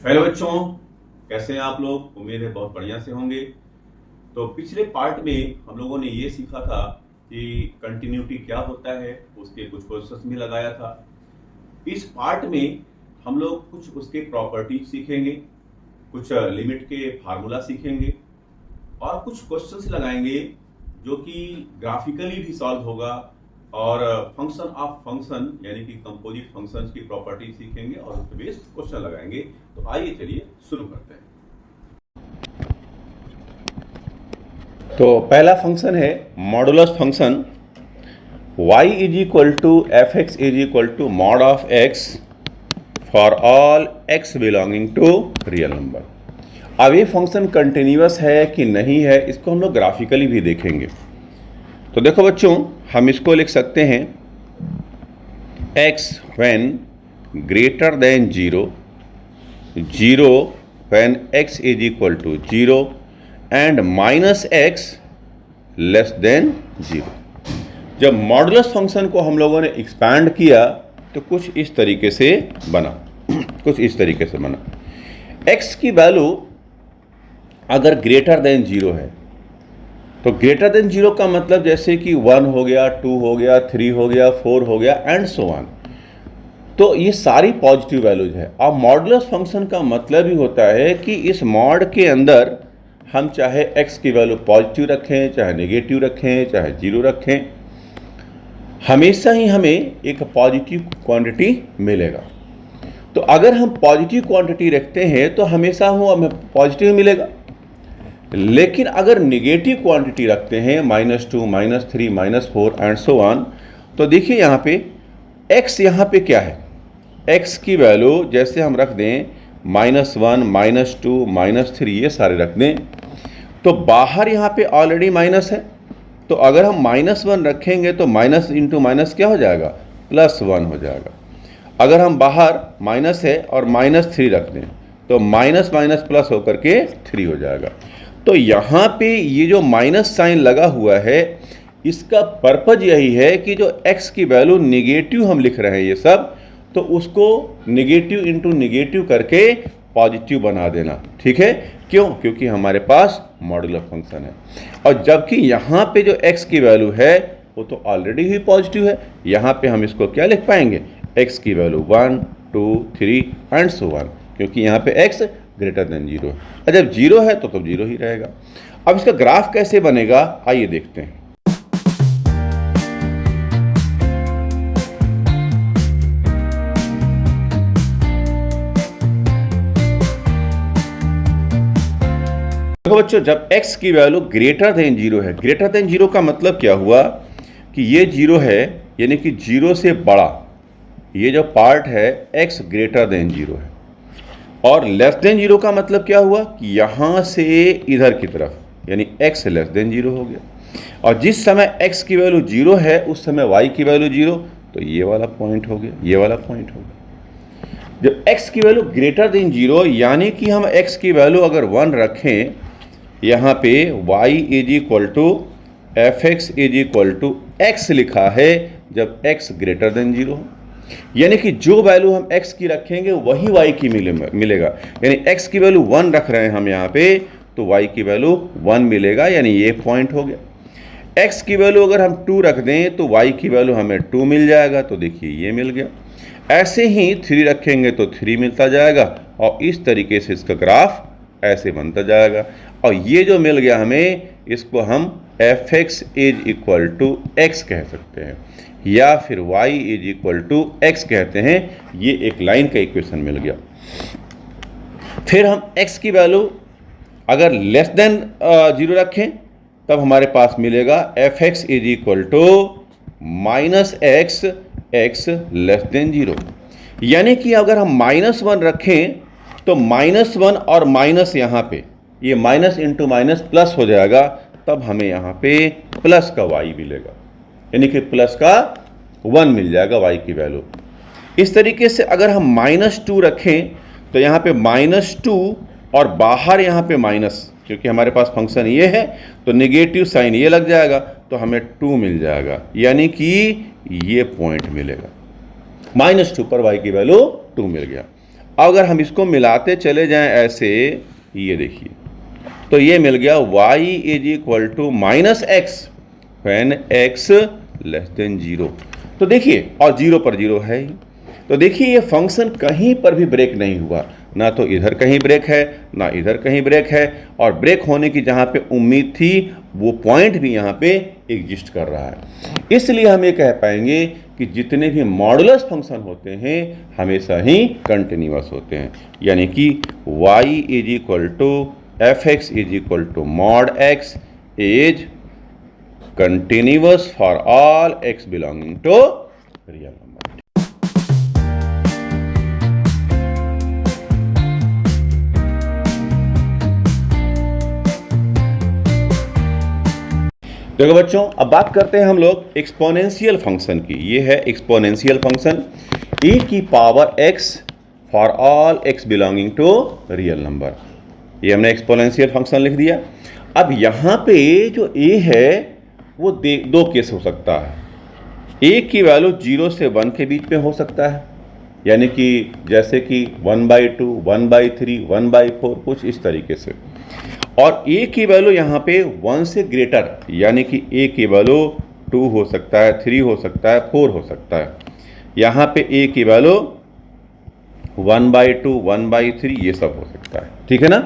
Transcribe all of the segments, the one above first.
Hello बच्चों, कैसे हैं आप लोग। उम्मीद है बहुत बढ़िया से होंगे। तो पिछले पार्ट में हम लोगों ने ये सीखा था कि कंटिन्यूटी क्या होता है, उसके कुछ क्वेश्चंस भी लगाया था। इस पार्ट में हम लोग कुछ उसके प्रॉपर्टीज सीखेंगे, कुछ लिमिट के फार्मूला सीखेंगे और कुछ क्वेश्चंस लगाएंगे जो कि ग्राफिकली भी सॉल्व होगा और फंक्शन ऑफ फंक्शन यानी कि कंपोजिट फंक्शंस की प्रॉपर्टी सीखेंगे और उस पर बेस्ड क्वेश्चन लगाएंगे। तो आइए चलिए शुरू करते हैं। तो पहला फंक्शन है modulus function y is equal to f x is equal to mod of x for all x belonging to real number. अब ये फंक्शन कंटिन्यूअस है कि नहीं है, इसको हम लोग ग्राफिकली भी देखेंगे। तो देखो बच्चों, हम इसको लिख सकते हैं x when greater than 0, 0 when x is equal to 0 and minus x less than 0। जब मॉडुलस फंक्शन को हम लोगों ने एक्सपैंड किया तो कुछ इस तरीके से बना x की वैल्यू अगर ग्रेटर देन 0 है तो ग्रेटर देन 0 का मतलब जैसे कि 1 हो गया, 2 हो गया, 3 हो गया, 4 हो गया एंड सो ऑन। तो ये सारी पॉजिटिव वैल्यूज है। अब मॉडुलस फंक्शन का मतलब ही होता है कि इस मॉड के अंदर हम चाहे x की वैल्यू पॉजिटिव रखें, चाहे नेगेटिव रखें, चाहे 0 रखें, हमेशा ही हमें एक पॉजिटिव क्वांटिटी मिलेगा। तो अगर हम पॉजिटिव क्वांटिटी रखते हैं तो हमेशा हमें पॉजिटिव मिलेगा। लेकिन अगर निगेटिव क्वांटिटी रखते हैं -2, -3, -4 एंड सो ऑन, तो देखिए यहाँ पे x यहाँ पे क्या है, x की वैल्यू जैसे हम रख दें -1, -2, -3 ये सारे रख दें तो बाहर यहाँ पे ऑलरेडी माइनस है। तो अगर हम -1 रखेंगे तो माइनस इंटू माइनस क्या हो जाएगा, +1 हो जाएगा। अगर हम बाहर माइनस है और -3 रख दें तो माइनस माइनस प्लस होकर के 3 हो जाएगा। तो यहाँ पे ये जो माइनस साइन लगा हुआ है इसका पर्पज यही है कि जो x की वैल्यू निगेटिव हम लिख रहे हैं ये सब, तो उसको निगेटिव इंटू निगेटिव करके पॉजिटिव बना देना। ठीक है, क्यों? क्योंकि हमारे पास मॉडुलस फंक्शन है। और जबकि यहाँ पे जो x की वैल्यू है वो तो ऑलरेडी ही पॉजिटिव है। यहाँ पे हम इसको क्या लिख पाएंगे, x की वैल्यू 1, 2, 3 एंड सो ऑन, क्योंकि यहाँ पे x ग्रेटर देन 0 है। और जब 0 है तो 0 ही रहेगा। अब इसका ग्राफ कैसे बनेगा आइए देखते हैं। देखो बच्चों, जब x की वैल्यू ग्रेटर देन 0 है, ग्रेटर देन 0 का मतलब क्या हुआ कि ये 0 है यानी कि 0 से बड़ा ये जो पार्ट है x ग्रेटर देन 0 है। और लेस देन 0 का मतलब क्या हुआ कि यहाँ से इधर की तरफ यानी x लेस देन 0 हो गया। और जिस समय x की वैल्यू 0 है उस समय y की वैल्यू 0, तो ये वाला पॉइंट हो गया, ये वाला पॉइंट हो गया। जब x की वैल्यू ग्रेटर देन 0 यानी कि हम x की वैल्यू अगर 1 रखें, यहाँ पे y is equal to f x is equal to x लिखा है जब x ग्रेटर देन 0 हो, यानी कि जो वैल्यू हम x की रखेंगे वही y की मिलेगा। यानी x की वैल्यू 1 रख रहे हैं हम यहाँ पे तो y की वैल्यू 1 मिलेगा, यानी ये पॉइंट हो गया। x की वैल्यू अगर हम 2 रख दें तो y की वैल्यू हमें 2 मिल जाएगा, तो देखिए ये मिल गया। ऐसे ही 3 रखेंगे तो 3 मिलता जाएगा और इस तरीके से इसका ग्राफ ऐसे बनता जाएगा। और ये जो मिल गया हमें, इसको हम f x is equal to x कह सकते हैं या फिर y is equal to x कहते हैं। ये एक लाइन का इक्वेशन मिल गया। फिर हम x की वैल्यू अगर लेस देन 0 रखें तब हमारे पास मिलेगा f x is equal to -x x less than 0, यानी कि अगर हम -1 रखें तो -1 और माइनस यहाँ पे ये माइनस इंटू माइनस प्लस हो जाएगा, तब हमें यहाँ पे प्लस का y मिलेगा, यानी कि प्लस का 1 मिल जाएगा y की वैल्यू। इस तरीके से अगर हम -2 रखें तो यहाँ पे -2 और बाहर यहाँ पे माइनस, क्योंकि हमारे पास फंक्शन ये है तो नेगेटिव साइन ये लग जाएगा तो हमें 2 मिल जाएगा, यानी कि ये पॉइंट मिलेगा। -2 पर y की वैल्यू 2 मिल गया। अगर हम इसको मिलाते चले जाएं ऐसे, ये देखिए, तो ये मिल गया y is equal to minus x when x less than 0। तो देखिए, और 0 पर 0 है ही, तो देखिए ये फंक्शन कहीं पर भी ब्रेक नहीं हुआ, ना तो इधर कहीं ब्रेक है ना इधर कहीं ब्रेक है, और ब्रेक होने की जहाँ पे उम्मीद थी वो पॉइंट भी यहाँ पे एग्जिस्ट कर रहा है। इसलिए हम ये कह पाएंगे कि जितने भी मॉडुलस फंक्शन होते हैं हमेशा ही कंटिन्यूअस होते हैं, यानी कि y is equal to f x is equal to mod x is continuous for all x belonging to real number. देखो बच्चों, अब बात करते हैं हम लोग एक्सपोनेंशियल फंक्शन की। ये है एक्सपोनेंशियल फंक्शन e की power x for all x belonging to real number. ये हमने एक्सपोनेंशियल फंक्शन लिख दिया। अब यहाँ पे जो a है वो दो केस हो सकता है। a की वैल्यू 0 से 1 के बीच में हो सकता है, यानी कि जैसे कि 1/2, 1/3, 1/4, कुछ इस तरीके से। और a की वैल्यू यहाँ पे 1 से ग्रेटर, यानी कि a की वैल्यू 2 हो सकता है, 3 हो सकता है, 4 हो सकता है। यहाँ पे a की वैल्यू 1/2, 1/3 ये सब हो सकता है, ठीक है ना।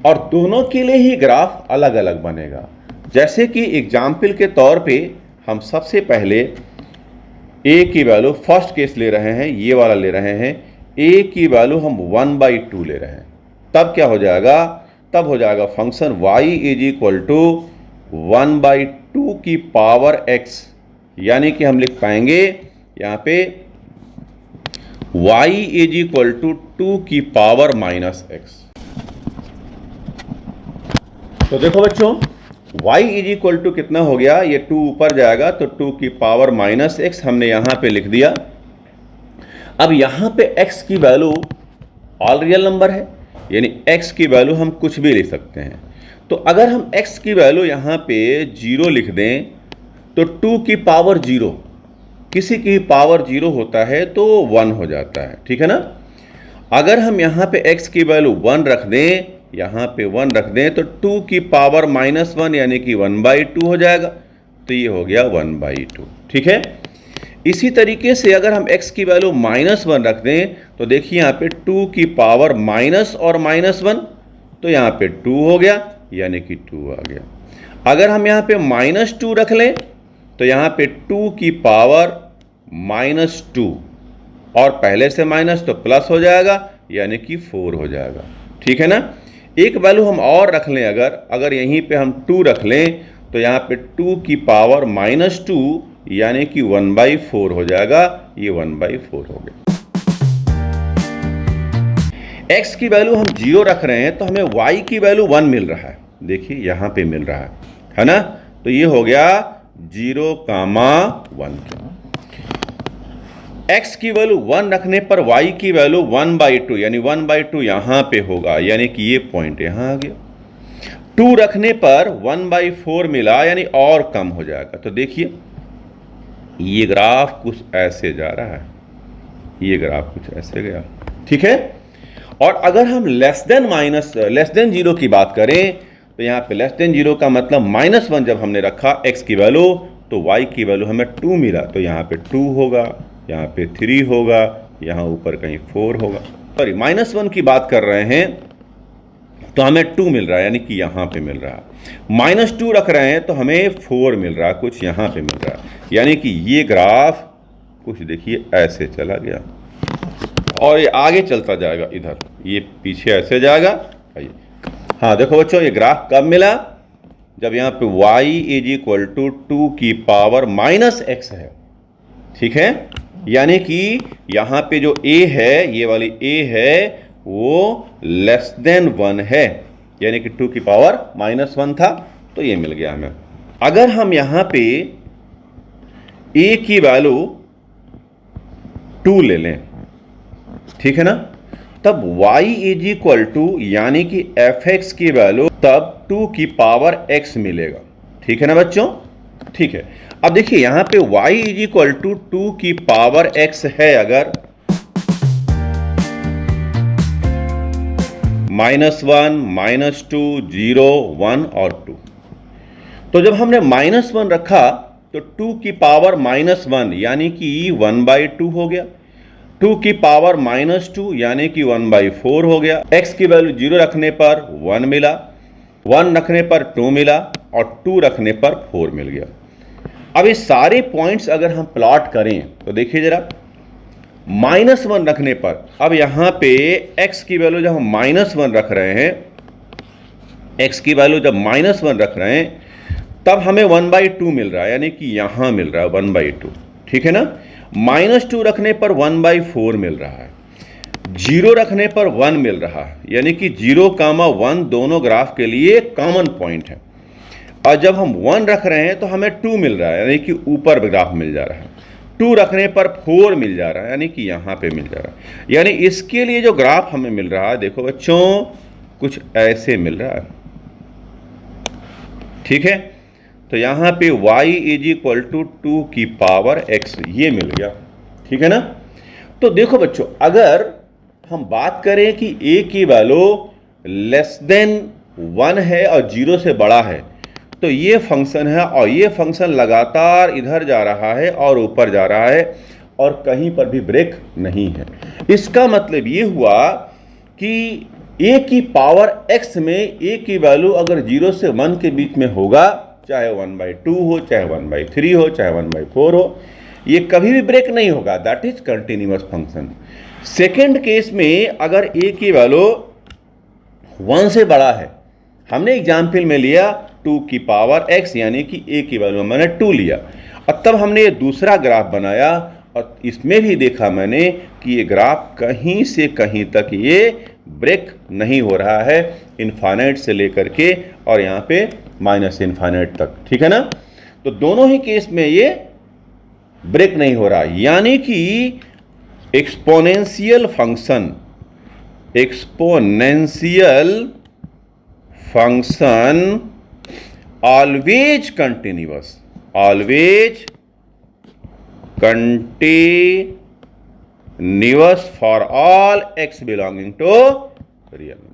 और दोनों के लिए ही ग्राफ अलग अलग बनेगा। जैसे कि एग्जाम्पल के तौर पे हम सबसे पहले a की वैल्यू, फर्स्ट केस ले रहे हैं, ये वाला ले रहे हैं, a की वैल्यू हम 1/2 ले रहे हैं। तब क्या हो जाएगा, तब हो जाएगा function y is equal to 1/2 की पावर x, यानी कि हम लिख पाएंगे यहाँ पे y इज इक्वल टू 2 की पावर माइनस x। तो देखो बच्चों, y इज इक्वल टू कितना हो गया, ये 2 ऊपर जाएगा तो 2 की पावर माइनस x हमने यहाँ पे लिख दिया। अब यहाँ पे x की वैल्यू ऑल रियल नंबर है, यानी x की वैल्यू हम कुछ भी लिख सकते हैं। तो अगर हम x की वैल्यू यहाँ पे 0 लिख दें तो 2 की पावर 0, किसी की पावर 0 होता है तो 1 हो जाता है, ठीक है ना। अगर हम यहाँ पे x की वैल्यू 1 रख दें, यहाँ पे 1 रख दें तो 2 की पावर -1 यानी कि 1/2 हो जाएगा, तो ये हो गया 1/2, ठीक है। इसी तरीके से अगर हम x की वैल्यू -1 रख दें तो देखिए यहाँ पे 2 की पावर माइनस और -1, तो यहाँ पे 2 हो गया, यानी कि 2 आ गया। अगर हम यहाँ पे -2 रख लें तो यहाँ पे 2 की पावर -2 और पहले से माइनस तो प्लस हो जाएगा, यानी कि 4 हो जाएगा, ठीक है ना। एक वैल्यू हम और रख लें, अगर यहीं पे हम 2 रख लें तो यहाँ पे 2 की पावर -2 यानी कि 1/4 हो जाएगा, ये 1/4 हो गया। x की वैल्यू हम 0 रख रहे हैं तो हमें y की वैल्यू 1 मिल रहा है, देखिए यहाँ पे मिल रहा है ना। तो ये हो गया 0,1। x की वैल्यू 1 रखने पर y की वैल्यू 1/2 यानी 1/2 यहाँ पे होगा, यानी कि ये पॉइंट यहाँ आ गया। 2 रखने पर 1/4 मिला, यानी और कम हो जाएगा। तो देखिए ये ग्राफ कुछ ऐसे जा रहा है, ये ग्राफ कुछ ऐसे गया, ठीक है। और अगर हम लेस देन 0 की बात करें तो यहाँ पे लेस देन 0 का मतलब -1 जब हमने रखा x की वैल्यू तो y की वैल्यू हमें 2 मिला, तो यहाँ पे 2 होगा, यहाँ पे 3 होगा, यहाँ ऊपर कहीं 4 होगा। सॉरी, -1 की बात कर रहे हैं तो हमें 2 मिल रहा है, यानी कि यहाँ पे मिल रहा है। -2 रख रहे हैं तो हमें 4 मिल रहा है, कुछ यहाँ पे मिल रहा है, यानी कि ये ग्राफ कुछ देखिए ऐसे चला गया और ये आगे चलता जाएगा, इधर ये पीछे ऐसे जाएगा। हाँ देखो बच्चों, ये ग्राफ कब मिला, जब यहाँ पे y इज इक्वल टू 2 की पावर -x है, ठीक है। यानी कि यहाँ पे जो a है, ये वाली a है, वो लेस देन 1 है, यानी कि 2 की पावर -1 था, तो ये मिल गया हमें। अगर हम यहाँ पे a की वैल्यू 2 ले लें, ठीक है ना, तब y इज इक्वल टू यानी कि fx की वैल्यू तब 2 की पावर x मिलेगा, ठीक है ना बच्चों, ठीक है। अब देखिए यहाँ पे y इज इक्वल टू 2 की पावर x है, अगर -1, -2, 0, 1 और 2। तो जब हमने -1 रखा तो 2 की पावर -1 यानी कि 1/2 हो गया। 2 की पावर -2 यानी कि 1/4 हो गया। x की वैल्यू 0 रखने पर 1 मिला, 1 रखने पर 2 मिला और 2 रखने पर 4 मिल गया। अब ये सारे पॉइंट्स अगर हम प्लॉट करें तो देखिए जरा, -1 रखने पर, अब यहां पे x की वैल्यू जब हम -1 रख रहे हैं, x की वैल्यू जब -1 रख रहे हैं तब हमें 1/2 मिल रहा है, यानी कि यहां मिल रहा है 1/2, ठीक है ना। -2 रखने पर 1/4 मिल रहा है, 0 रखने पर 1 मिल रहा है, यानी कि 0, 1 दोनों ग्राफ के लिए कॉमन पॉइंट है। और जब हम 1 रख रहे हैं तो हमें 2 मिल रहा है, यानी कि ऊपर ग्राफ मिल जा रहा है। 2 रखने पर 4 मिल जा रहा है, यानी कि यहां पे मिल जा रहा है। यानी इसके लिए जो ग्राफ हमें मिल रहा है, देखो बच्चों, कुछ ऐसे मिल रहा है, ठीक है। तो यहां पे y = 2 की पावर x, ये मिल गया, ठीक है ना। तो देखो बच्चों, अगर हम बात करें कि a की वैल्यू <1 है और 0 से बड़ा है, तो ये फंक्शन है और ये फंक्शन लगातार इधर जा रहा है और ऊपर जा रहा है और कहीं पर भी ब्रेक नहीं है। इसका मतलब ये हुआ कि a की पावर x में a की वैल्यू अगर 0 से 1 के बीच में होगा, चाहे 1/2 हो, चाहे 1/3 हो, चाहे 1/4 हो, ये कभी भी ब्रेक नहीं होगा, that is continuous function. Second case में अगर a की वैल्यू 1 से बड़ा है, हमने एग्जाम्पल में लिया 2 की पावर x, यानी कि a की वैल्यू मैंने 2 लिया, और तब हमने ये दूसरा ग्राफ बनाया और इसमें भी देखा मैंने कि ये ग्राफ कहीं से कहीं तक ये ब्रेक नहीं हो रहा है, इनफाइनाइट से लेकर के और यहाँ पे -इनफाइनाइट तक, ठीक है ना। तो दोनों ही केस में ये ब्रेक नहीं हो रहा, यानी कि exponential function always continuous for all x belonging to real number.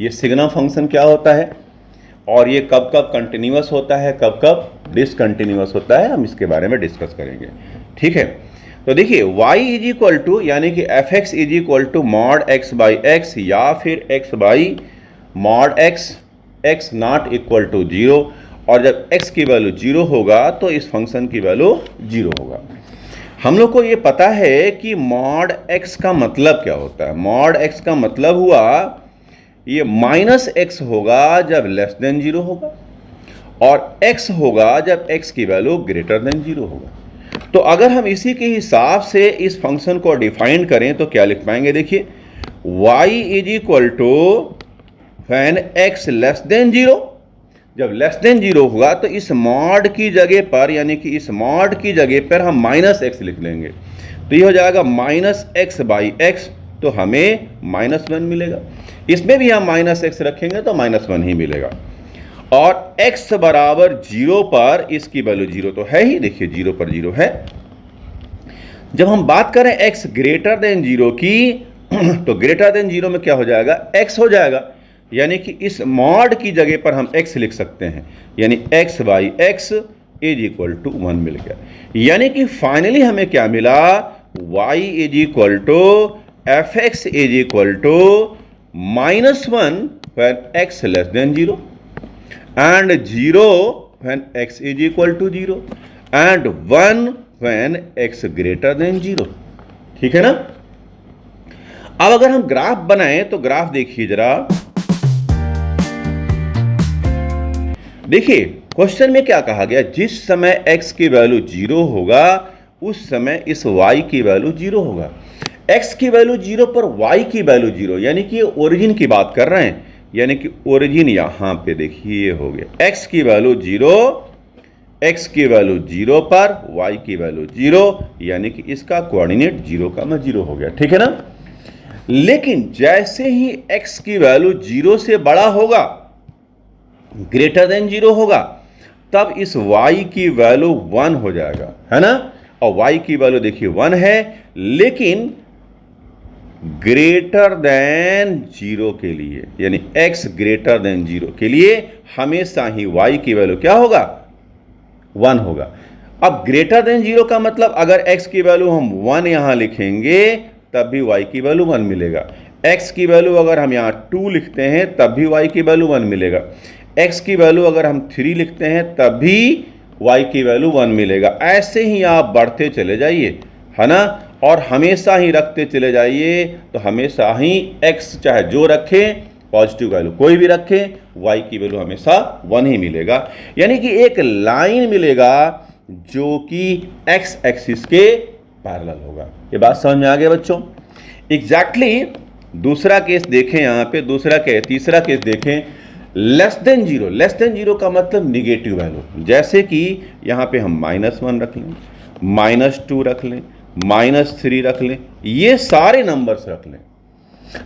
ये सिग्मा फंक्शन क्या होता है और ये कब कब कंटिन्यूअस होता है, कब कब डिसकंटिन्यूअस होता है, हम इसके बारे में डिस्कस करेंगे, ठीक है। तो देखिए y यानी कि fx mod x by x या फिर x by mod x not equal to 0, और जब x की वैल्यू 0 होगा तो इस फंक्शन की वैल्यू 0 होगा। हम लोग को ये पता है कि mod x का मतलब क्या होता है। mod x का मतलब हुआ ये -x होगा जब <0 होगा और x होगा जब x की वैल्यू <0 होगा। तो अगर हम इसी के हिसाब से इस फंक्शन को डिफाइन करें तो क्या लिख पाएंगे, देखिए y when x <0, जब <0 होगा तो इस मॉड की जगह पर, यानी कि इस मॉड की जगह पर हम -x लिख लेंगे, तो ये हो जाएगा -x/x, तो हमें -1 मिलेगा। इसमें भी हम -x रखेंगे तो -1 ही मिलेगा। और x बराबर 0 पर इसकी वैल्यू 0 तो है ही, देखिए 0 पर 0 है। जब हम बात करें x > 0 की, तो <0 में क्या हो जाएगा, x हो जाएगा, यानी कि इस मॉड की जगह पर हम x लिख सकते हैं, यानी x/x = 1 मिल गया। यानी कि फाइनली हमें क्या मिला, y fx -1 when x <0 and 0 when x = 0 and 1 when x <0, ठीक है ना। अब अगर हम ग्राफ बनाएं तो ग्राफ देखिए जरा, देखिए क्वेश्चन में क्या कहा गया, जिस समय x की वैल्यू 0 होगा उस समय इस y की वैल्यू 0 होगा। x की वैल्यू 0 पर y की वैल्यू 0, यानी कि ओरिजिन की बात कर रहे हैं, यानी कि ओरिजिन यहां पे देखिए हो गया, x की वैल्यू 0 पर y की वैल्यू 0, यानी कि इसका कोऑर्डिनेट 0, 0 हो गया, ठीक है ना। लेकिन जैसे ही x की वैल्यू 0 से बड़ा होगा, <0 होगा, तब इस y की वैल्यू 1 हो जाएगा, है ना। और y की वैल्यू देखिए 1 है, लेकिन ग्रेटर देन 0 के लिए, यानी x ग्रेटर देन 0 के लिए हमेशा ही y की वैल्यू क्या होगा, 1 होगा। अब ग्रेटर देन 0 का मतलब अगर x की वैल्यू हम 1 यहां लिखेंगे तब भी y की वैल्यू 1 मिलेगा। x की वैल्यू अगर हम यहां 2 लिखते हैं तब भी y की वैल्यू 1 मिलेगा। x की वैल्यू अगर हम 3 लिखते हैं तब भी y की वैल्यू 1 मिलेगा। ऐसे ही आप बढ़ते चले जाइए, है ना, और हमेशा ही रखते चले जाइए, तो हमेशा ही x चाहे जो रखें, पॉजिटिव वैल्यू कोई भी रखें, y की वैल्यू हमेशा 1 ही मिलेगा। यानी कि एक लाइन मिलेगा जो कि x एक्सिस के पैरेलल होगा। ये बात समझ में आ गया बच्चों? एग्जैक्टली दूसरा केस देखें, यहां पे तीसरा केस देखें, लेस देन जीरो का मतलब निगेटिव वैल्यू। जैसे कि यहां पे हम -1 रख लें, -2 रख लें, -3 रख लें, ये सारे नंबर्स रख लें।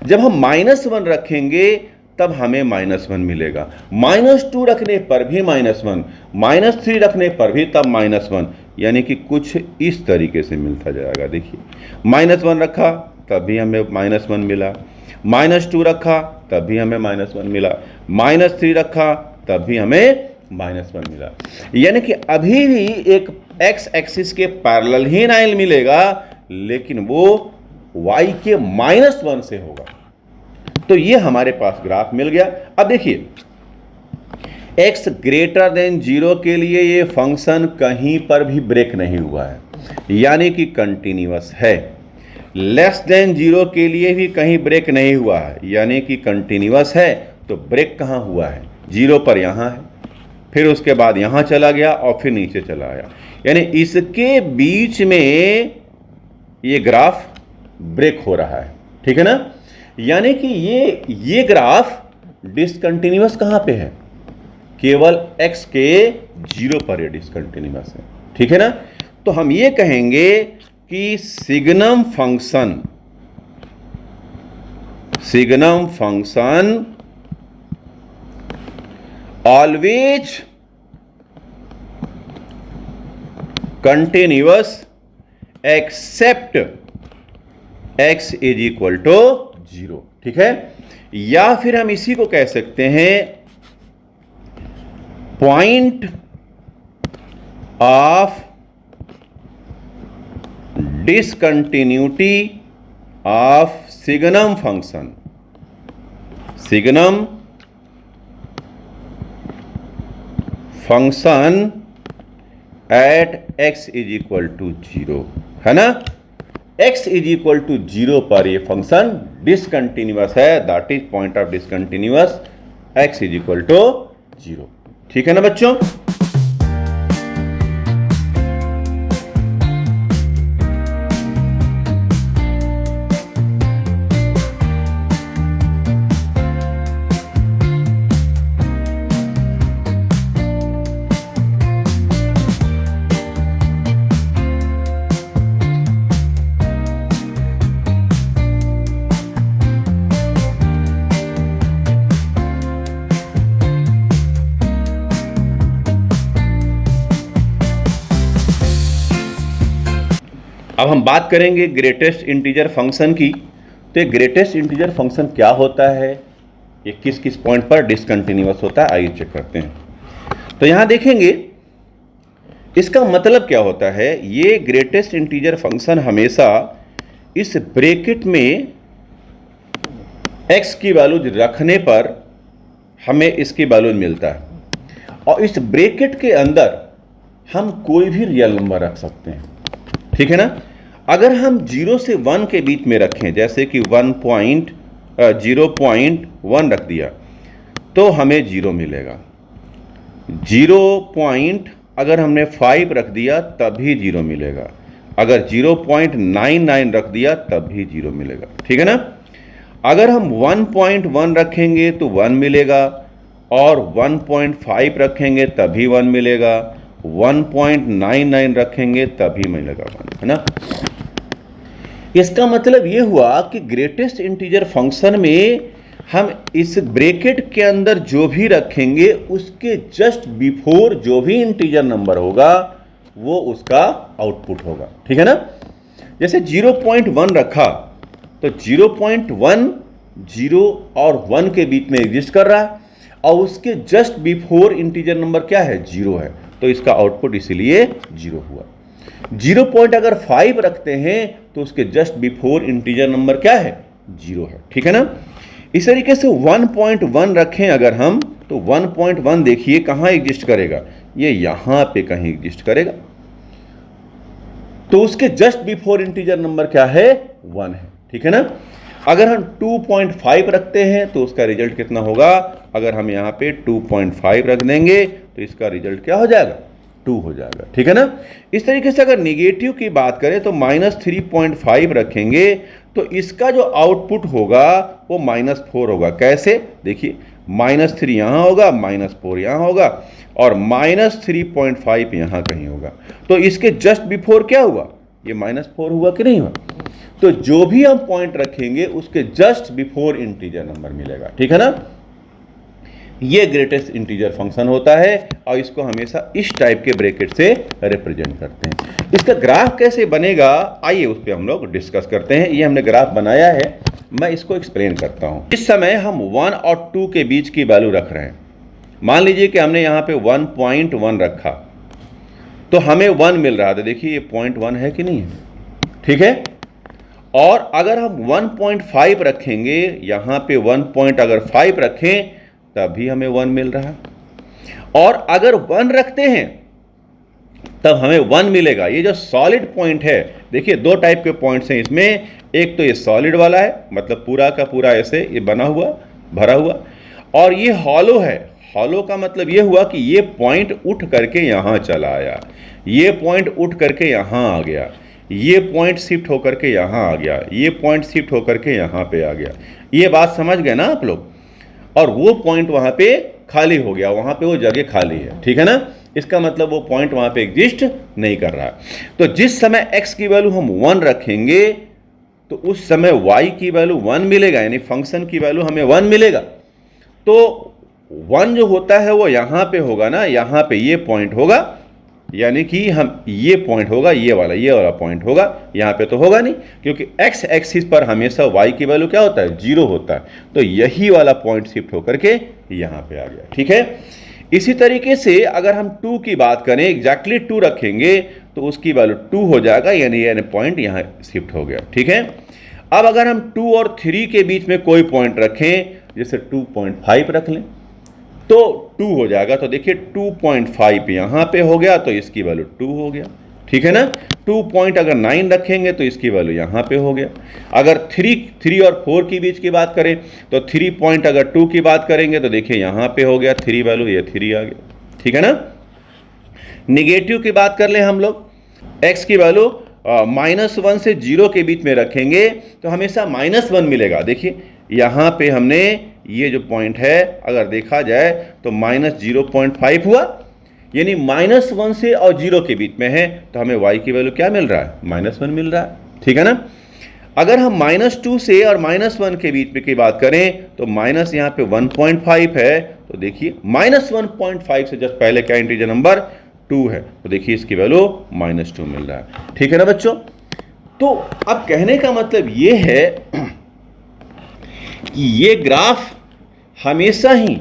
जब हम -1 रखेंगे तब हमें -1 मिलेगा, -2 रखने पर भी -1, -3 रखने पर भी तब -1, यानी कि कुछ इस तरीके से मिलता जाएगा। देखिए, -1 रखा तब भी हमें -1 मिला, -2 रखा तब भी हमें -1 मिला, -3 रखा तब भी हमें -1 मिला। यानी कि अभी भी एक x एक्सिस के पैरेलल ही लाइन मिलेगा, लेकिन वो y के -1 से होगा। तो ये हमारे पास ग्राफ मिल गया। अब देखिए, x ग्रेटर देन 0 के लिए ये फंक्शन कहीं पर भी ब्रेक नहीं हुआ है, यानी कि कंटिन्यूअस है। लेस देन 0 के लिए भी कहीं ब्रेक नहीं हुआ है, यानी कि कंटिन्यूअस है। तो ब्रेक कहाँ हुआ है? 0 पर यहाँ है, फिर उसके बाद यहाँ चला गया और फिर नीचे चला आया, यानी इसके बीच में ये ग्राफ ब्रेक हो रहा है। ठीक है ना? यानी कि ये ग्राफ डिसकंटिन्यूअस कहाँ पे है? केवल x के 0 पर ये डिसकंटिन्यूअस है। ठीक है ना? तो हम ये कहेंगे कि signum function always continuous except x is equal to 0। ठीक है? या फिर हम इसी को कह सकते हैं point of discontinuity of signum function at x is equal to 0, है ना? x इज इक्वल टू 0 पर ये फंक्शन डिसकंटिन्यूअस है, that is point of discontinuous x is equal to 0। ठीक है ना बच्चों? अब हम बात करेंगे ग्रेटेस्ट इंटीजर फंक्शन की। तो ये ग्रेटेस्ट इंटीजर फंक्शन क्या होता है, ये किस किस पॉइंट पर डिसकंटिन्यूअस होता है, आइए चेक करते हैं। तो यहां देखेंगे इसका मतलब क्या होता है। ये ग्रेटेस्ट इंटीजर फंक्शन हमेशा इस ब्रैकेट में x की वैल्यू रखने पर हमें इसकी वैल्यू मिलता है, और इस ब्रैकेट के अंदर हम कोई भी रियल नंबर रख सकते हैं। ठीक है ना? अगर हम 0 से 1 के बीच में रखें, जैसे कि 0.1 रख दिया तो हमें 0 मिलेगा। 0. अगर हमने 5 रख दिया तब भी 0 मिलेगा। अगर 0.99 रख दिया तब भी 0 मिलेगा। ठीक है ना? अगर हम 1.1 रखेंगे तो 1 मिलेगा, और 1.5 रखेंगे तभी 1 मिलेगा, 1.99 रखेंगे तभी मिलेगा 1, है ना? इसका मतलब यह हुआ कि ग्रेटेस्ट इंटीजर फंक्शन में हम इस ब्रैकेट के अंदर जो भी रखेंगे उसके जस्ट बिफोर जो भी इंटीजर नंबर होगा वो उसका आउटपुट होगा। ठीक है ना। जैसे 0.1 रखा तो 0.1 0 और 1 के बीच में एग्जिस्ट कर रहा है और उसके जस्ट बिफोर इंटीजर नंबर क्या है, 0 है, तो इसका आउटपुट इसीलिए 0 हुआ। 0.5 रखते हैं तो उसके जस्ट बिफोर इंटीजर नंबर क्या है, 0 है। ठीक है ना। इस तरीके से 1.1 रखें अगर हम, तो 1.1 देखिए कहां एग्जिस्ट करेगा, ये यहां पे कहीं एग्जिस्ट करेगा, तो उसके जस्ट बिफोर इंटीजर नंबर क्या है, 1 है। ठीक है ना। अगर हम 2.5 रखते हैं तो उसका रिजल्ट कितना होगा, अगर हम यहां पे 2.5 रख देंगे तो इसका रिजल्ट क्या हो जाएगा, 2 हो जाएगा। ठीक है ना। इस तरीके से अगर निगेटिव की बात करें तो -3.5 रखेंगे तो इसका जो आउटपुट होगा वो -4 होगा। कैसे, देखिए -3 यहां होगा, -4 यहां होगा और -3.5 यहां कहीं होगा, तो इसके जस्ट बिफोर क्या हुआ, ये -4 हुआ कि नहीं हुआ। तो जो भी हम पॉइंट रखेंगे उसके जस्ट बिफोर इंटीजर नंबर मिलेगा। ठीक है ना। ये ग्रेटेस्ट इंटीजर फंक्शन होता है और इसको हमेशा इस टाइप के ब्रैकेट से रिप्रेजेंट करते हैं। इसका ग्राफ कैसे बनेगा, आइए उस पर हम लोग डिस्कस करते हैं। ये हमने ग्राफ बनाया है, मैं इसको एक्सप्लेन करता हूं। इस समय हम 1 और 2 के बीच की वैल्यू रख रहे हैं। मान लीजिए कि हमने यहां पे 1.1 रखा तो हमें 1 मिल रहा था। देखिए ये 0.1 है कि नहीं है, ठीक है। और अगर हम 1.5 रखेंगे, यहां पे 1.5 रखें तभी हमें 1 मिल रहा है, और अगर 1 रखते हैं तब हमें 1 मिलेगा। ये जो सॉलिड पॉइंट है, देखिए 2 टाइप के पॉइंट्स हैं इसमें, एक तो ये सॉलिड वाला है, मतलब पूरा का पूरा ऐसे ये बना हुआ भरा हुआ, और ये हॉलो है। हॉलो का मतलब ये हुआ कि ये पॉइंट उठ करके यहां चला आया, ये पॉइंट उठ करके यहां आ गया, ये पॉइंट शिफ्ट होकर के यहां आ गया, ये पॉइंट शिफ्ट होकर के यहां पे आ गया। ये बात समझ गए ना आप लोग। और वो पॉइंट वहां पे खाली हो गया, वहां पे वो जगह खाली है। ठीक है ना। इसका मतलब वो पॉइंट वहां पे एग्जिस्ट नहीं कर रहा है। तो जिस समय x की वैल्यू हम 1 रखेंगे तो उस समय y की वैल्यू 1 मिलेगा, यानी फंक्शन की वैल्यू हमें 1 मिलेगा। तो 1 जो होता है वो यहां पे होगा ना, यहां पे ये पॉइंट होगा, यानी कि हम ये पॉइंट होगा, ये वाला पॉइंट होगा, यहाँ पे तो होगा नहीं, क्योंकि x एक्सिस पर हमेशा y की वैल्यू क्या होता है, 0 होता है। तो यही वाला पॉइंट शिफ्ट होकर के यहाँ पे आ गया। ठीक है। इसी तरीके से अगर हम 2 की बात करें, एग्जैक्टली 2 रखेंगे तो उसकी वैल्यू 2 हो जाएगा, यानी पॉइंट यहाँ शिफ्ट हो गया। ठीक है। अब अगर हम 2 और 3 के बीच में कोई पॉइंट रखें, जैसे 2.5 रख लें तो 2 हो जाएगा। तो देखिए 2.5 यहां पे हो गया तो इसकी वैल्यू 2 हो गया। ठीक है ना। 2.9 रखेंगे तो इसकी वैल्यू यहां पे हो गया। अगर 3 और 4 की बीच की बात करें तो 3.2 की बात करेंगे तो देखिए यहां पे हो गया 3 वैल्यू, ये 3 आ गया। ठीक है ना। निगेटिव की बात कर लें हम लोग, x की वैल्यू -1 से 0 के बीच में रखेंगे तो हमेशा -1 मिलेगा। देखिए यहां पे हमने ये जो पॉइंट है अगर देखा जाए तो -0.5 हुआ, यानी -1 से और 0 के बीच में है, तो हमें y की वैल्यू क्या मिल रहा है, -1 मिल रहा है। ठीक है ना। अगर हम -2 से और -1 के बीच में की बात करें तो माइनस यहाँ पे 1.5 है, तो देखिए -1.5 से जस्ट पहले क्या इंटीजर नंबर 2 है, तो देखिए इसकी वैल्यू -2 मिल रहा है। ठीक है ना बच्चों। तो अब कहने का मतलब ये है कि ये ग्राफ हमेशा ही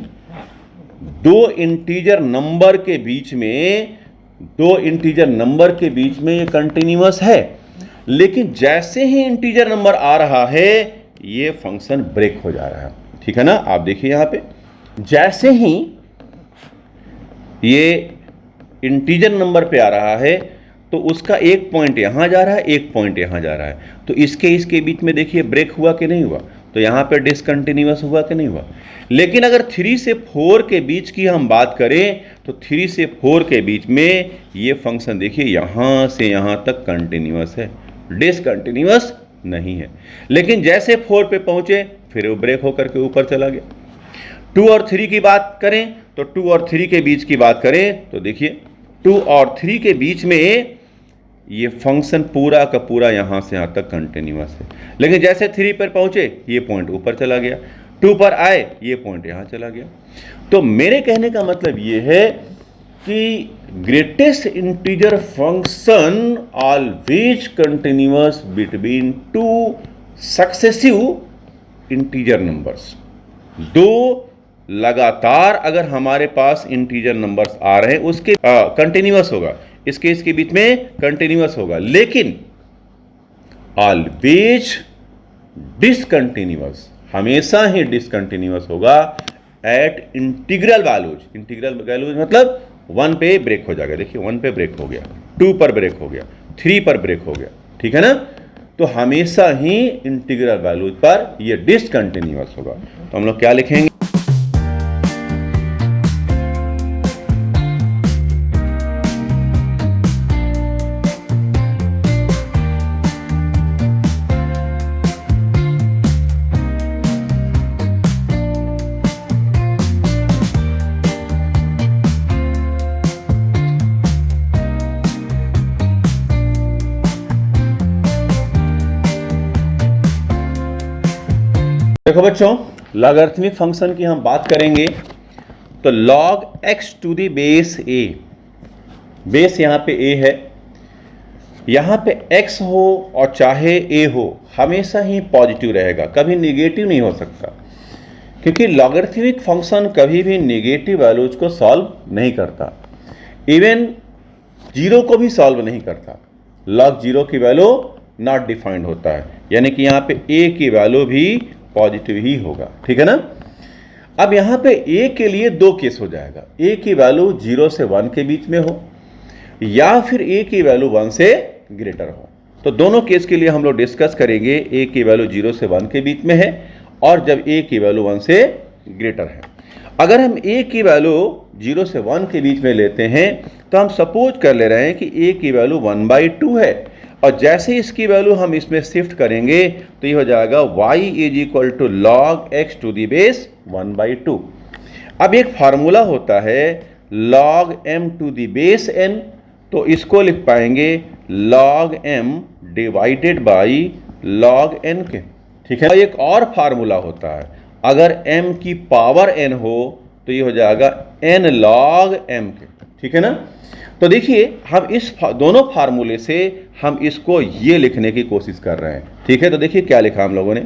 2 इंटीजर नंबर के बीच में ये कंटिन्यूअस है, लेकिन जैसे ही इंटीजर नंबर आ रहा है ये फंक्शन ब्रेक हो जा रहा है। ठीक है ना। आप देखिए यहां पे जैसे ही ये इंटीजर नंबर पे आ रहा है तो उसका एक पॉइंट यहां जा रहा है, एक पॉइंट यहां जा रहा है, तो इसके बीच में देखिए ब्रेक हुआ कि नहीं हुआ, तो यहां पे डिसकंटिन्यूअस हुआ कि नहीं हुआ। लेकिन अगर 3 से 4 के बीच की हम बात करें तो 3 से 4 के बीच में ये फंक्शन देखिए यहां से यहां तक कंटिन्यूअस है, डिसकंटिन्यूअस नहीं है। लेकिन जैसे 4 पे पहुंचे फिर वो ब्रेक होकर के ऊपर चला गया। 2 और 3 की बात करें तो 2 और 3 के बीच की बात करें तो देखिए 2 और 3 के बीच में ये फंक्शन पूरा का पूरा यहां से यहां तक कंटिन्यूअस है, लेकिन जैसे 3 पर पहुंचे ये पॉइंट ऊपर चला गया, 2 पर आए ये पॉइंट यहां चला गया। तो मेरे कहने का मतलब ये है कि greatest integer function always continuous between two successive integer numbers. दो लगातार अगर हमारे पास इंटीजर नंबर्स आ रहे हैं उसके कंटिन्यूअस होगा, इसके बीच में कंटिन्यूअस होगा, लेकिन ऑलवेज डिसकंटिन्यूअस, हमेशा ही डिसकंटिन्यूअस होगा at integral values. Integral values मतलब 1 पे ब्रेक हो जाएगा। देखिए 1 पे ब्रेक हो गया, 2 पर ब्रेक हो गया, 3 पर ब्रेक हो गया, ठीक है ना। तो हमेशा ही इंटीग्रल वैल्यूज पर ये डिसकंटिन्यूअस होगा। तो हम लोग क्या लिखेंगे? देखो बच्चों, लॉगरिथमिक फंक्शन की हम बात करेंगे तो log x to the base a, base यहाँ पे a है, यहाँ पे x हो और चाहे a हो हमेशा ही पॉजिटिव रहेगा, कभी नेगेटिव नहीं हो सकता, क्योंकि लॉगरिथमिक फंक्शन कभी भी नेगेटिव वैल्यूज को सॉल्व नहीं करता, इवन जीरो को भी सॉल्व नहीं करता। log 0 की वैल्यू नॉट डिफाइंड होता है, यानी कि यहाँ पे a की वैल्यू भी पॉजिटिव ही होगा, ठीक है ना। अब यहाँ पे a के लिए दो केस हो जाएगा, a की वैल्यू 0 से 1 के बीच में हो या फिर a की वैल्यू 1 से ग्रेटर हो। तो दोनों केस के लिए हम लोग डिस्कस करेंगे। a की वैल्यू 0 से 1 के बीच में है और जब a की वैल्यू 1 से ग्रेटर है। अगर हम a की वैल्यू 0 से 1 के बीच में लेते हैं तो हम सपोज कर ले रहे हैं कि a की वैल्यू 1/2 है, और जैसे इसकी वैल्यू हम इसमें शिफ्ट करेंगे तो ये हो जाएगा y is equal to log x to the base 1/2। अब एक फार्मूला होता है log m to the base n, तो इसको लिख पाएंगे log m divided by log n के, ठीक है। एक और फार्मूला होता है, अगर m की पावर n हो तो ये हो जाएगा n log m के, ठीक है ना। तो देखिए हम इस दोनों फार्मूले से हम इसको ये लिखने की कोशिश कर रहे हैं, ठीक है। तो देखिए क्या लिखा हम लोगों ने,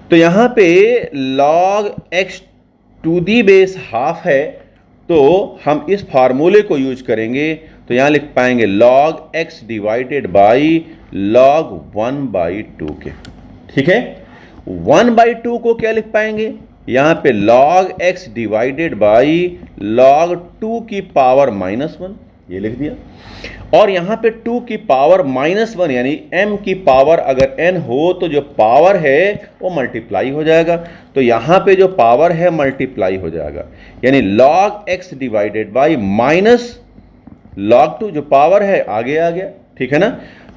तो यहाँ पे log x to the base half है, तो हम इस फार्मूले को यूज करेंगे तो यहाँ लिख पाएंगे log x divided by log 1/2 के, ठीक है। 1/2 को क्या लिख पाएंगे, यहाँ पे log x divided by log 2 की पावर -1, ये लिख दिया। और यहाँ पे 2 की पावर -1 यानी m की पावर अगर n हो तो जो पावर है वो मल्टीप्लाई हो जाएगा, तो यहाँ पे जो पावर है मल्टीप्लाई हो जाएगा, यानी log x divided by minus log 2 जो पावर है आगे आ गया, ठीक है ना।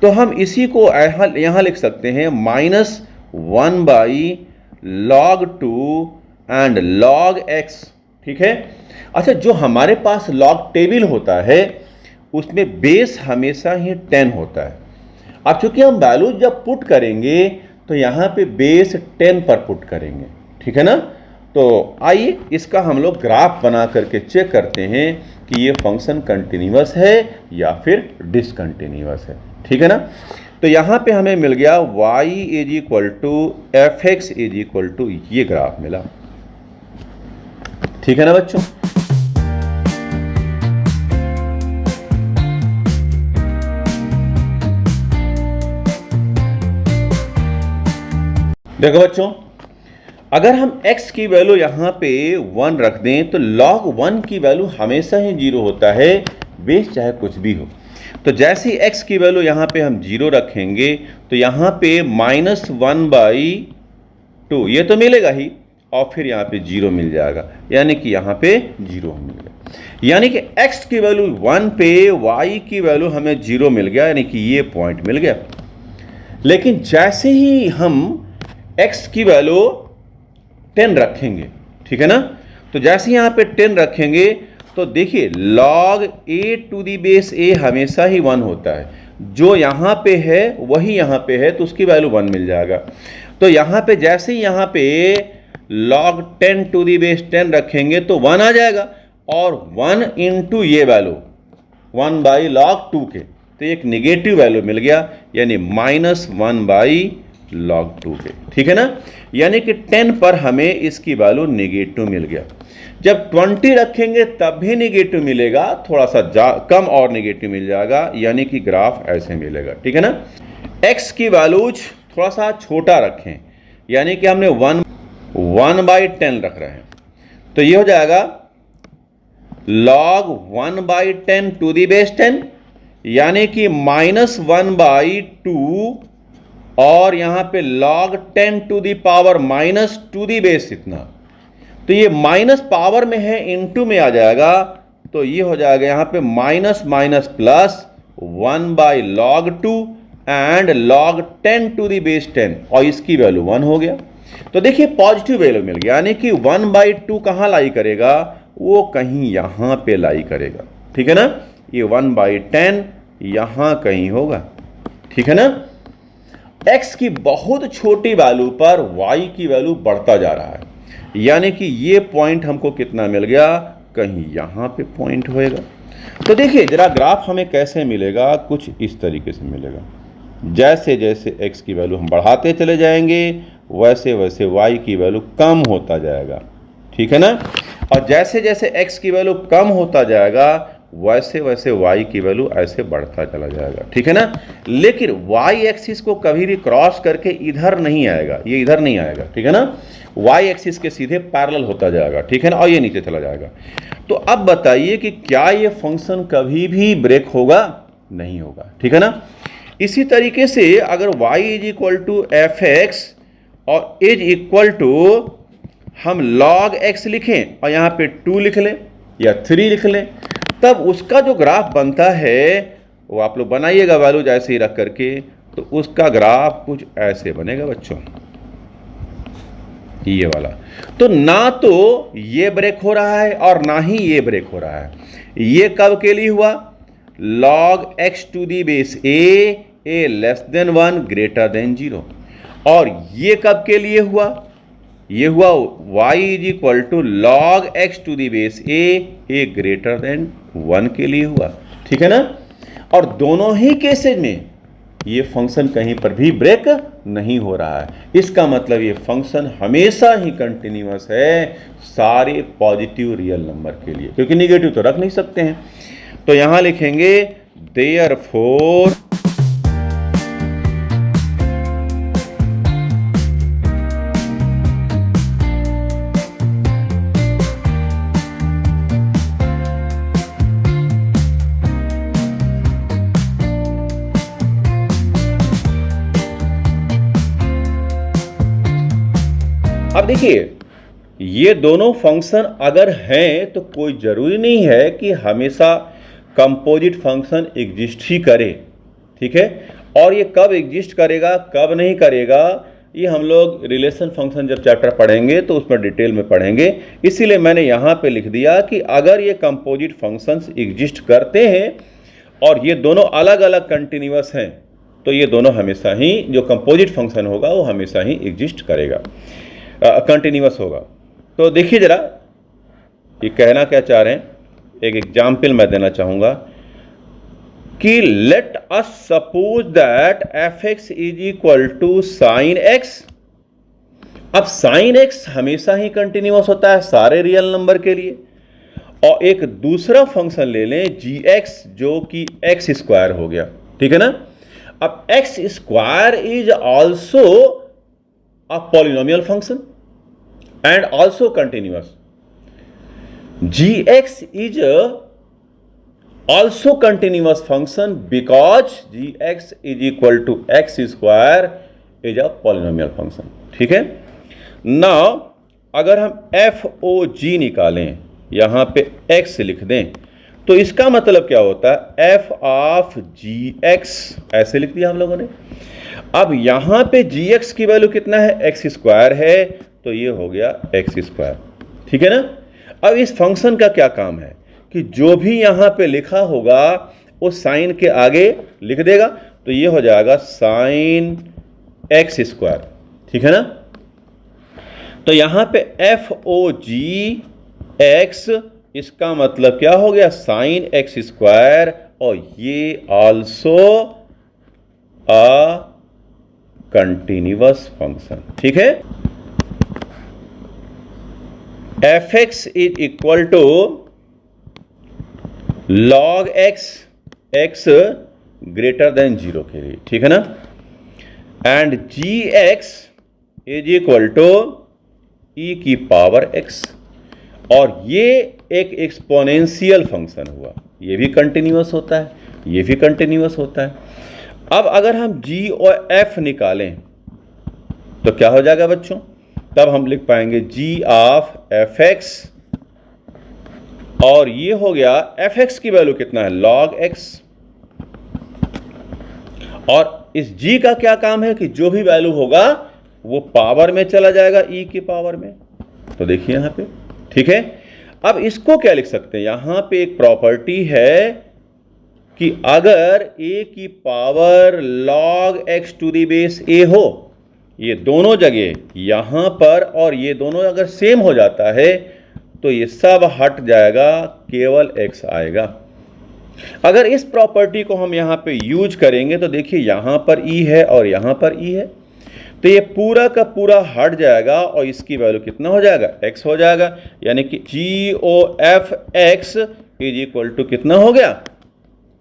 तो हम इसी को यहाँ लिख सकते हैं -1 log 2 एंड log x, ठीक है। अच्छा, जो हमारे पास log टेबल होता है उसमें बेस हमेशा ही 10 होता है। अब चूंकि हम वैल्यू जब पुट करेंगे तो यहाँ पे बेस 10 पर पुट करेंगे, ठीक है ना। तो आइए इसका हम लोग ग्राफ बना करके चेक करते हैं कि ये फंक्शन कंटिन्यूअस है या फिर डिसकंटिन्यूअस है, ठीक है ना। तो यहाँ पे हमें मिल गया y is equal to fx is equal to ये ग्राफ मिला, ठीक है ना बच्चों। देखो बच्चों, अगर हम x की वैल्यू यहाँ पे 1 रख दें तो log 1 की वैल्यू हमेशा ही 0 होता है, बेस चाहे कुछ भी हो। तो जैसे ही x की वैल्यू यहाँ पे हम 0 रखेंगे तो यहाँ पे -1/2 ये तो मिलेगा ही, और फिर यहाँ पे 0 मिल जाएगा, यानी कि यहाँ पे 0 मिल गया, यानी कि x की वैल्यू 1 पे y की वैल्यू हमें 0 मिल गया, यानी कि ये पॉइंट मिल गया। लेकिन जैसे ही हम x की वैल्यू 10 रखेंगे, ठीक है ना, तो जैसे यहाँ पे 10 रखेंगे तो देखिए log a to the base a हमेशा ही 1 होता है, जो यहाँ पे है वही यहाँ पे है, तो उसकी वैल्यू 1 मिल जाएगा। तो यहाँ पे जैसे ही यहाँ पे log 10 टू दी बेस 10 रखेंगे तो 1 आ जाएगा, और 1 इंटू ये वैल्यू 1 बाई लॉग 2 के, तो एक निगेटिव वैल्यू मिल गया, यानी -1 बाई लॉग 2 के। ठीक है ना, यानी कि 10 पर हमें इसकी वैल्यू निगेटिव मिल गया। जब 20 रखेंगे तब भी निगेटिव मिलेगा, थोड़ा सा कम और निगेटिव मिल जाएगा, यानी कि ग्राफ ऐसे मिलेगा। ठीक है ना, x की वैल्यूज थोड़ा सा छोटा रखें, यानी कि हमने 1 बाई 10 रख रहे हैं, तो ये हो जाएगा log 1 by 10 to the base 10, यानी कि -1 बाई 2 और यहां पे log 10 to the power -2 the base इतना, तो ये माइनस पावर में है, इनटू में आ जाएगा, तो ये हो जाएगा यहां पे minus minus plus 1 by log 2 and log 10 to the base 10, और इसकी वैल्यू 1 हो गया। तो देखिए पॉजिटिव वैल्यू मिल गया, यानी कि 1 बाई 2 कहां लाई करेगा, वो कहीं यहां पे लाई करेगा। ठीक है ना, ये 1 बाई 10 यहां कहीं होगा। ठीक है ना, x की बहुत छोटी वैल्यू पर y की वैल्यू बढ़ता जा रहा है, यानी कि ये पॉइंट हमको कितना मिल गया, कहीं यहां पे पॉइंट होएगा। तो देखिए जरा ग्राफ हमें कैसे मिलेगा, कुछ इस तरीके से मिलेगा। जैसे जैसे x की वैल्यू हम बढ़ाते चले जाएंगे, वैसे वैसे y की वैल्यू कम होता जाएगा। ठीक है ना, और जैसे जैसे x की वैल्यू कम होता जाएगा, वैसे वैसे y की वैल्यू ऐसे बढ़ता चला जाएगा। ठीक है ना, लेकिन y एक्सिस को कभी भी क्रॉस करके इधर नहीं आएगा, ये इधर नहीं आएगा। ठीक है ना, y एक्सिस के सीधे पैरेलल होता जाएगा। ठीक है ना, और ये नीचे चला जाएगा। तो अब बताइए कि क्या ये फंक्शन कभी भी ब्रेक होगा, नहीं होगा। ठीक है ना, इसी तरीके से अगर y is equal to f x और इज इक्वल टू हम log x लिखें और यहाँ पे 2 लिख लें या 3 लिख लें, तब उसका जो ग्राफ बनता है वो आप लोग बनाइएगा वैल्यूज ऐसे ही रख करके, तो उसका ग्राफ कुछ ऐसे बनेगा बच्चों, ये वाला। तो ना तो ये ब्रेक हो रहा है और ना ही ये ब्रेक हो रहा है। ये कब के लिए हुआ, log x to the base a less than 1 greater than 0, और ये कब के लिए हुआ, ये हुआ y is equal to log x to the base a greater than 1 के लिए हुआ। ठीक है ना, और दोनों ही केसेज में ये फंक्शन कहीं पर भी ब्रेक नहीं हो रहा है। इसका मतलब ये फंक्शन हमेशा ही कंटिन्यूअस है सारे पॉजिटिव रियल नंबर के लिए, क्योंकि निगेटिव तो रख नहीं सकते हैं। तो यहां लिखेंगे देयरफॉर अब देखिए ये दोनों फंक्शन अगर हैं तो कोई ज़रूरी नहीं है कि हमेशा कंपोजिट फंक्शन एग्जिस्ट ही करे। ठीक है, और ये कब एग्जिस्ट करेगा कब नहीं करेगा, ये हम लोग रिलेशन फंक्शन जब चैप्टर पढ़ेंगे तो उसमें डिटेल में पढ़ेंगे। इसीलिए मैंने यहाँ पे लिख दिया कि अगर ये कंपोजिट फंक्शंस एग्जिस्ट करते हैं और ये दोनों अलग अलग कंटिन्यूअस हैं, तो ये दोनों हमेशा ही, जो कंपोजिट फंक्शन होगा वो हमेशा ही एग्जिस्ट करेगा, कंटिन्यूअस होगा। तो देखिए जरा ये कहना क्या चाह रहे हैं, एक एग्जाम्पल मैं देना चाहूंगा कि let us suppose that f x is equal to sine x. अब साइन एक्स हमेशा ही कंटिन्यूअस होता है सारे रियल नंबर के लिए, और एक दूसरा फंक्शन ले लें जी एक्स जो कि एक्स स्क्वायर हो गया। ठीक है ना, अब x square is also a polynomial function and also continuous. Gx is also continuous function because Gx is equal to x square is a polynomial function. ठीक है, now अगर हम FOG निकालें, यहाँ पे x लिख दें, तो इसका मतलब क्या होता है, f ऑफ Gx ऐसे लिख दिया हम लोगों ने। अब यहां पे gx की वैल्यू कितना है, एक्स स्क्वायर है, तो ये हो गया एक्स स्क्वायर। ठीक है ना, अब इस फंक्शन का क्या काम है कि जो भी यहां पे लिखा होगा वो साइन के आगे लिख देगा, तो ये हो जाएगा साइन एक्स स्क्वायर। ठीक है ना, तो यहां पे एफ ओ जी एक्स इसका मतलब क्या हो गया, साइन एक्स स्क्वायर, और ये आल्सो अ कंटिन्यूअस फंक्शन। ठीक है, f x is equal to log x, x greater than 0 के लिए। ठीक है ना, and g x is equal to e की पावर एक्स, और ये एक एक्सपोनेंशियल फंक्शन हुआ, ये भी कंटिन्यूअस होता है, ये भी कंटिन्यूअस होता है। अब अगर हम g और f निकालें तो क्या हो जाएगा बच्चों, तब हम लिख पाएंगे g ऑफ fx, और ये हो गया fx की वैल्यू कितना है, log x, और इस g का क्या काम है कि जो भी वैल्यू होगा वो पावर में चला जाएगा e की पावर में। तो देखिए यहां पे, ठीक है। अब इसको क्या लिख सकते हैं, यहां पे एक प्रॉपर्टी है कि अगर a की power log x to the base a हो, ये दोनों जगह यहां पर और ये दोनों अगर सेम हो जाता है तो ये सब हट जाएगा, केवल x आएगा। अगर इस प्रॉपर्टी को हम यहां पे यूज करेंगे तो देखिए यहां पर e है और यहां पर e है, तो ये पूरा का पूरा हट जाएगा और इसकी वैल्यू कितना हो जाएगा, x हो जाएगा। यानी कि g(f(x) इज इक्वल टू कितना हो गया,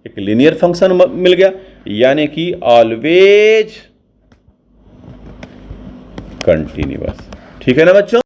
एक लीनियर फंक्शन मिल गया, यानी कि ऑलवेज कंटिन्यूअस। ठीक है ना बच्चों।